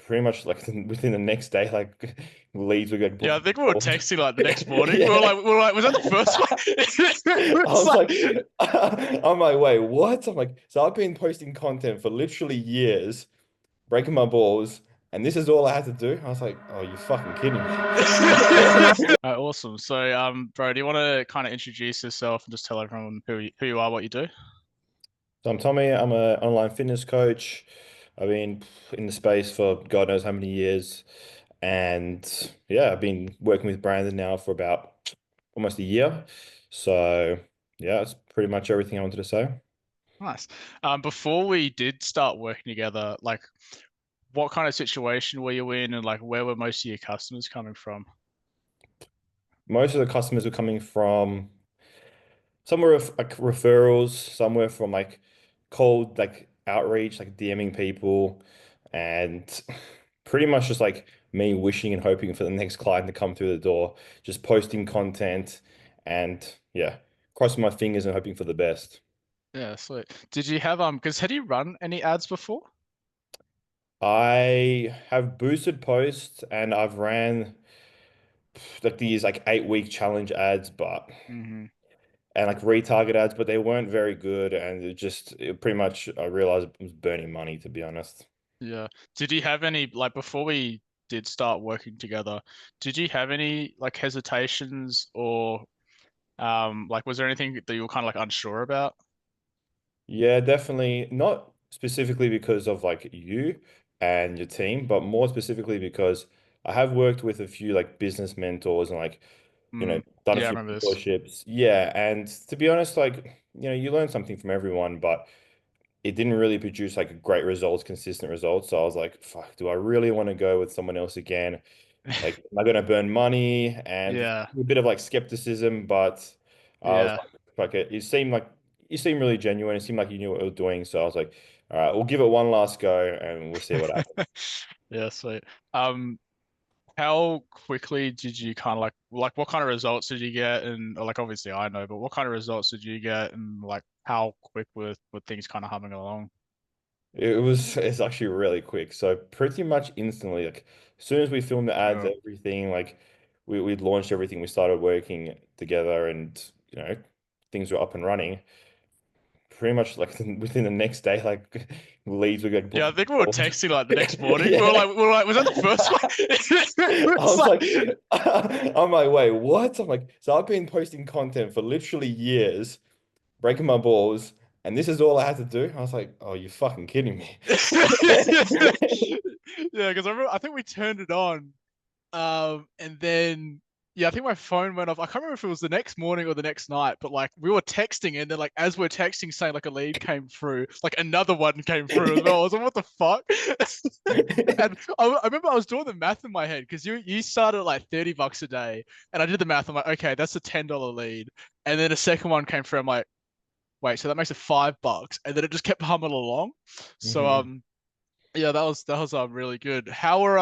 pretty much like within the next day, like leads were getting Yeah, I booked. think we were texting like the next morning. Yeah. We were like, was that the first one? I It was was like, like, I'm like, wait, what? I'm like, so I've been posting content for literally years, breaking my balls, and this is all I had to do. I was like, oh, you fucking kidding me? awesome. So, bro, do you want to kind of introduce yourself and just tell everyone who you are, what you do? So I'm Tommy. I'm an online fitness coach. I've been in the space for God knows how many years. And yeah, I've been working with Brandon now for about almost a year. So yeah, that's pretty much everything I wanted to say. Nice. Before we did start working together, like, what kind of situation were you in, and like, where were most of your customers coming from? Most of the customers were coming from somewhere with like referrals, somewhere from like cold like outreach, like DMing people, and pretty much just like me wishing and hoping for the next client to come through the door, just posting content and yeah, crossing my fingers and hoping for the best. Yeah, sweet. Did you have because had you run any ads before? I have boosted posts and I've ran like these like 8 week challenge ads, but Hmm. and like retarget ads, but they weren't very good. And it pretty much, I realized it was burning money, to be honest. Yeah. Did you have any like before we did start working together, did you have any like hesitations or like was there anything that you were kind of like unsure about? Yeah, definitely not specifically because of like you and your team, but more specifically because I have worked with a few like business mentors and like, Mm. done a Yeah, I few remember this. mentorships. Yeah. And to be honest, like, you learn something from everyone, but it didn't really produce like great results, consistent results. So I was like, fuck, do I really want to go with someone else again? Like, am I going to burn money? And Yeah. a bit of like skepticism, but I was Yeah. like, it seemed like you seemed really genuine. It seemed like you knew what you were doing. So I was like, all right, we'll give it one last go and we'll see what happens. Yeah, sweet. Um, how quickly did you kind of like what kind of results did you get? And or, like obviously I know, but what kind of results did you get? And like how quick were things kind of humming along? It's actually really quick. So pretty much instantly, like as soon as we filmed the ads, Yeah. everything, like we launched everything, we started working together and things were up and running. Pretty much like within the next day, like leads were getting Yeah, I booked. think we were texting like the next morning. Yeah. We were like, was that the first one? I It was was like, like, I'm like, wait, what? I'm like, so I've been posting content for literally years, breaking my balls, and this is all I had to do. I was like, oh, you fucking kidding me? yeah, because I think we turned it on. And then yeah, I think my phone went off. I can't remember if it was the next morning or the next night, but like we were texting, and then like as we're texting, saying like a lead came through, like another one came through as well. I was like, what the fuck? And I remember I was doing the math in my head because you started at like $30 a day, and I did the math. I'm like, okay, that's a $10 lead, and then a second one came through. I'm like, wait, so that makes it $5, and then it just kept humming along. So Mhm. yeah, that was really good. How were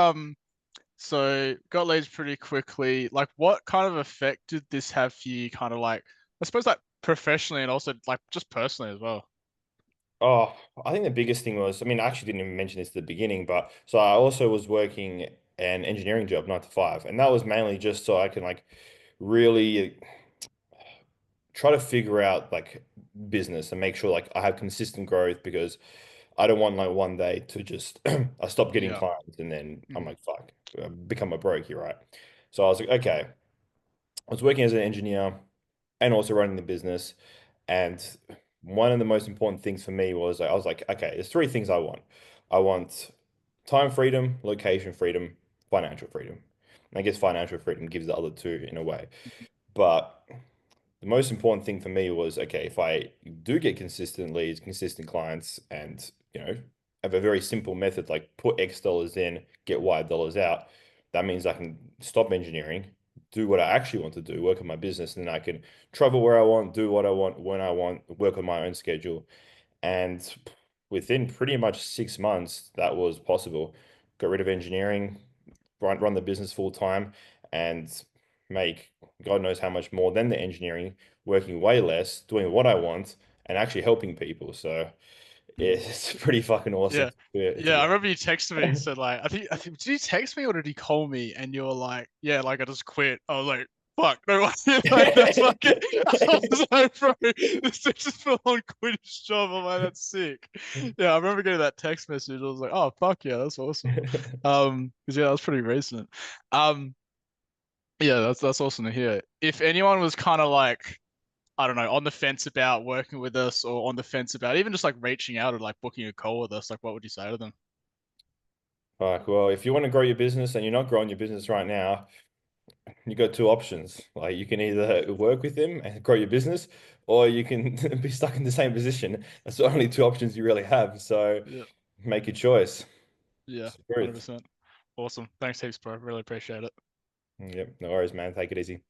so got leads pretty quickly. Like, what kind of effect did this have for you? Kind of like, I suppose, like professionally and also like just personally as well. Oh, I think the biggest thing was, I mean, I actually didn't even mention this at the beginning, but so I also was working an engineering job, 9 to 5, and that was mainly just so I can like really try to figure out like business and make sure like I have consistent growth because I don't want like one day to just I stop getting Yeah. clients and then I'm Hmm. like, fuck, become a brokey, right? So I was like, okay, I was working as an engineer and also running the business. And one of the most important things for me was I was like, okay, there's three things I want. I want time freedom, location freedom, financial freedom. And I guess financial freedom gives the other two in a way. But the most important thing for me was, okay, if I do get consistent leads, consistent clients, and have a very simple method like put X dollars in, get Y dollars out, that means I can stop engineering, do what I actually want to do, work on my business, and then I can travel where I want, do what I want, when I want, work on my own schedule. And within pretty much 6 months, that was possible. Got rid of engineering, run the business full time, and make God knows how much more than the engineering, working way less, doing what I want, and actually helping people. So It's pretty fucking awesome. Yeah. To Yeah, be I remember you texted me. honest. So like, I think, did you text me or did he call me? And you were like, yeah, like I just quit. I was like, fuck, no way. Like that's fucking. I was like, bro, this dude just full on quit his job. I'm like, that's sick. Yeah, I remember getting that text message. I was like, oh fuck yeah, that's awesome. Because yeah, that was pretty recent. Um, yeah, that's awesome to hear. If anyone was kind of like, I don't know, on the fence about working with us or on the fence about even just like reaching out or like booking a call with us, like what would you say to them? Like, well, if you want to grow your business and you're not growing your business right now, you got two options. Like you can either work with him and grow your business, or you can be stuck in the same position. That's the only two options you really have. So Yeah, make your choice. yeah, It's the truth. 100%. Awesome. Thanks heaps, bro. Really appreciate it. Yep, no worries, man. Take it easy.